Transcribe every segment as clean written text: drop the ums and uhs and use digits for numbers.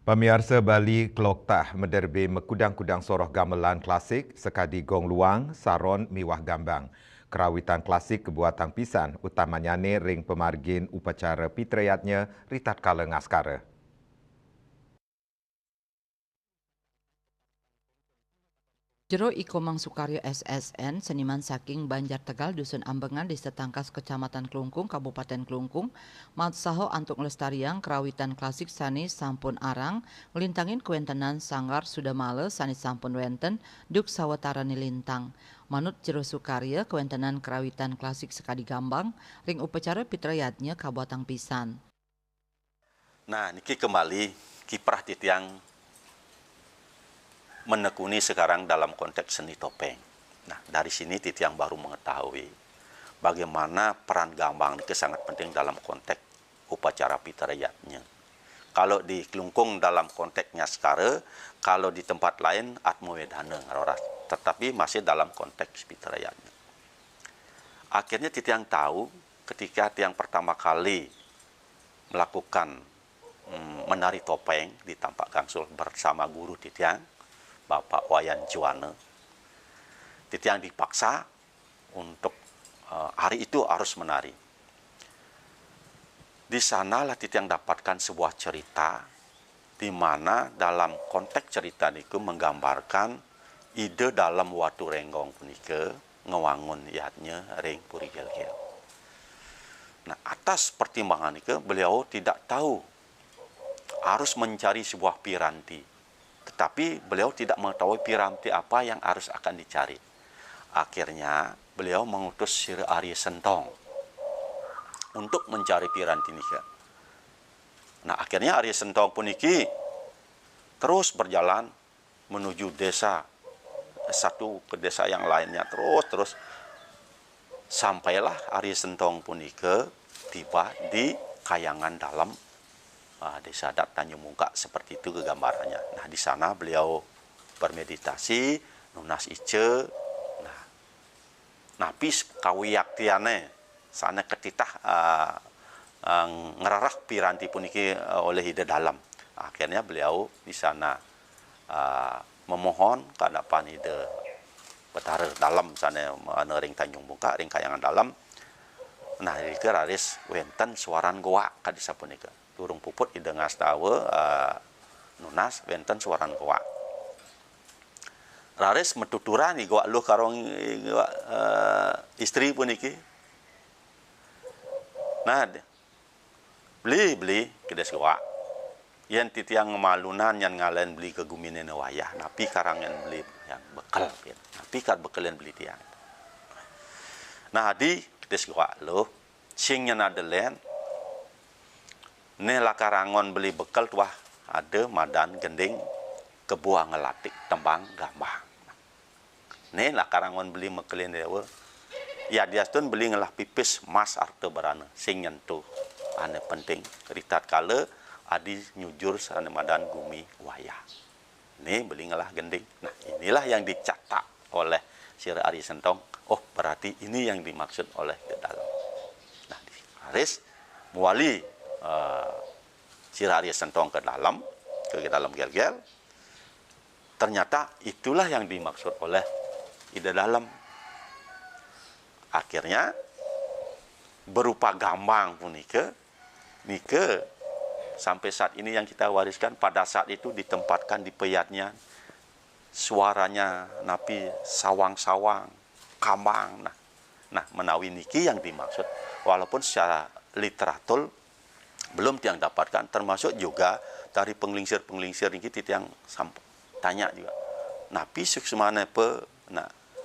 Pemirsa Bali Keloktah menderbi mekudang-kudang soroh gamelan klasik sekadi gong luang, saron miwah gambang. Kerawitan klasik kebuatan pisan utamanya ring pemargin upacara pitrayatnya ritat kala ngaskara. Jero Iko Mang Sukaryo SSN, seniman saking Banjar Tegal, Dusun Ambengan, Desa Tangkas, Kecamatan Klungkung, Kabupaten Klungkung, maut saho antuk lestariang kerawitan klasik sani sampun arang, ngelintangin kuentenan sanggar sudah male sani sampun wenten, duk sawetara nilintang. Manut Jero Sukaryo, kuentenan kerawitan klasik sekadi gambang, ring upacara pitrayatnya kabuatang pisan. Nah, niki kembali kiprah titiang menekuni sekarang dalam konteks seni topeng. Nah, dari sini titiang baru mengetahui bagaimana peran gambang ini sangat penting dalam konteks upacara pitrayatnya. Kalau di Klungkung dalam konteksnya sekarang, kalau di tempat lain atmowedana, tetapi masih dalam konteks pitrayatnya. Akhirnya titiang tahu ketika tiang pertama kali melakukan menari topeng di Tampak Gangsul bersama guru titiang, Bapak Wayan Juwana. Titiang dipaksa untuk hari itu harus menari. Di sanalah titiang dapatkan sebuah cerita di mana dalam konteks cerita itu menggambarkan ide dalam watu renggong punika ngewangun yatnya ring puri gel-gel. Nah, atas pertimbangan itu beliau tidak tahu harus mencari sebuah piranti. Tetapi beliau tidak mengetahui piranti apa yang harus akan dicari. Akhirnya beliau mengutus Sir Arya Sentong untuk mencari piranti nika. Nah, akhirnya Arya Sentong puniki terus berjalan menuju desa satu ke desa yang lainnya, terus sampailah Arya Sentong punika tiba di Kayangan Dalam, desa adat Tanjung Mungka, seperti itu gambarannya. Nah, di sana beliau bermeditasi, nunas ice, nah, napis kawiyaktiane, sana ketitah ngerarah piranti puniki oleh ide dalam. Akhirnya beliau di sana memohon kadapan ide Betara dalam sana ring Tanjung Mungka, ring Kayangan Dalam. Nah, iki raris wenten suaran goa kadisa punika. Durung puput ide ngastawe nunas wenten suaran goa. Raris metuturan di goa luh karong istri puniki. Nah, beli kedes goa. Yen titiang ngemalunan yang ngalen beli ke gumine wayah, napi karangan beli yang bekal, napi kar bekalian beli tiang. Nah, di kedes goa luh singnya nadelen ne lakarangon beli bekal tuah ada madan gending kebuah ngelatik tembang gambang. Ne lakarangon beli mekelin dewa. Ya dia tun beli ngelah pipis mas arte barana sing nyentuh ane penting ritat kala adi nyujur sana madan gumi wayah. Ne beli ngelah gending. Nah, inilah yang dicatat oleh Sir Arya Sentong. Oh, berarti ini yang dimaksud oleh di dalam. Nah, di Haris muali Sir Arya Sentong ke dalam gel-gel, ternyata itulah yang dimaksud oleh ide dalam. Akhirnya berupa gambang pun nike sampai saat ini yang kita wariskan. Pada saat itu ditempatkan di peyatnya, suaranya napi sawang-sawang kambang. Nah, menawi niki yang dimaksud, walaupun secara literatur belum tiang dapatkan, termasuk juga dari penglingsir ini tiang tanya juga. Napi suksmane pe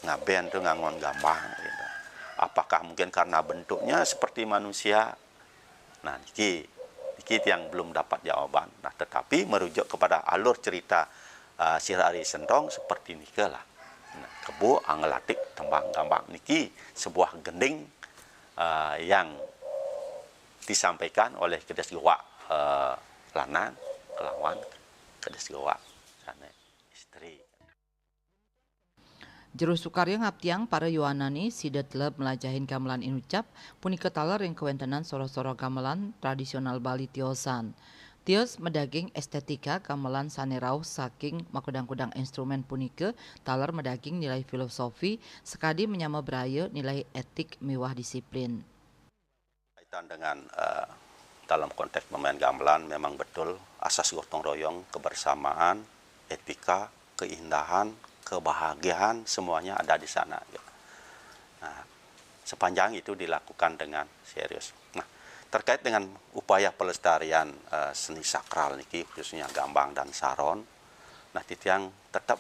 ngaben tuh ngangon gambang gitu. Apakah mungkin karena bentuknya seperti manusia? Nah, niki yang belum dapat jawaban. Nah, tetapi merujuk kepada alur cerita Sir Arya Sentong seperti niki lah. Nah, kebu angelatik tembang gambang niki sebuah gending yang disampaikan oleh kedes goa lanang kelawan kedes goa sana istri. Jero Sukaryo ngaptiang para Yohanani sidet leb melajahin gamelan inucap punika taler yang kewentenan soro-soro gamelan tradisional Bali tiosan. Tios medaging estetika gamelan sanerau saking makudang-kudang instrumen punike taler medaging nilai filosofi sekadi menyama beraya nilai etik miwah disiplin. Kaitan dengan dalam konteks pemain gamelan memang betul asas gotong royong, kebersamaan, etika, keindahan, kebahagiaan semuanya ada di sana. Nah, sepanjang itu dilakukan dengan serius. Nah, terkait dengan upaya pelestarian seni sakral niki khususnya gambang dan saron, nah titiang tetap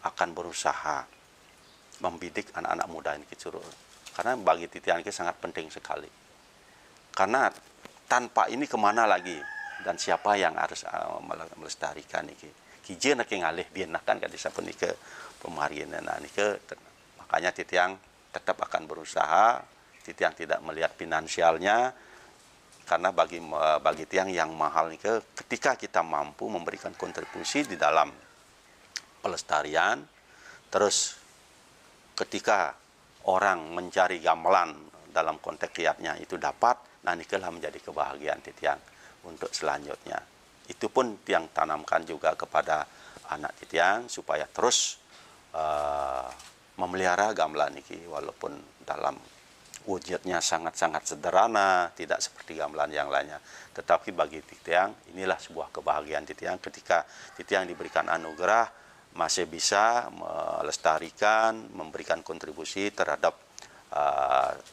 akan berusaha membidik anak-anak muda ini curug. Karena bagi titiang ini sangat penting sekali. Karena tanpa ini kemana lagi dan siapa yang harus melestarikan ini? Kije nak ngalih dia nakan ke desa punika pemarian nike. Makanya titiang tetap akan berusaha. Titiang tidak melihat finansialnya, karena bagi tiang yang mahal nih ketika kita mampu memberikan kontribusi di dalam pelestarian, terus ketika orang mencari gamelan dalam konteks kiatnya itu dapat, nah nikelah menjadi kebahagiaan titiang untuk selanjutnya. Itu pun tiang tanamkan juga kepada anak titiang supaya terus memelihara gamelan niki walaupun dalam wujudnya sangat-sangat sederhana, tidak seperti gamelan yang lainnya. Tetapi bagi titiang, inilah sebuah kebahagiaan titiang ketika titiang diberikan anugerah, masih bisa melestarikan, memberikan kontribusi terhadap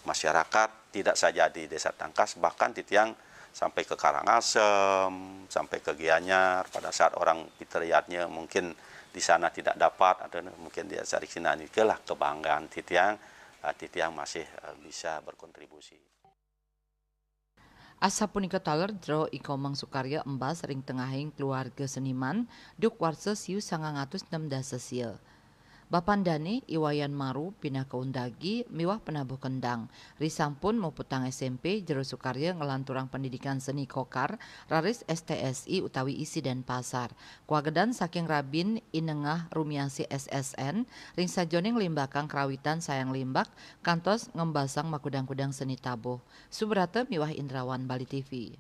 masyarakat, tidak saja di Desa Tangkas, bahkan titiang sampai ke Karangasem, sampai ke Gianyar, pada saat orang piteriatnya mungkin di sana tidak dapat, atau mungkin dia cari sini, itulah kebanggaan titiang. Titiang masih bisa berkontribusi. Asa punika taler jero Ikomang Sukarya embas ring tengahing keluarga seniman duk warsa siu 916 sieu. Bapandane Iwayan Maru pindah ke Undagi miwah penabuh kendang. Risampun mau putang SMP jero Sukarya ngelanturang pendidikan seni kokar raris STSI utawi isi dan pasar. Kuagedan saking Rabin inengah rumiasi SSN ring sajoning limbakang kerawitan sayang limbak kantos ngembasang makudang-kudang seni tabuh. Subrata miwah Indrawan Bali TV.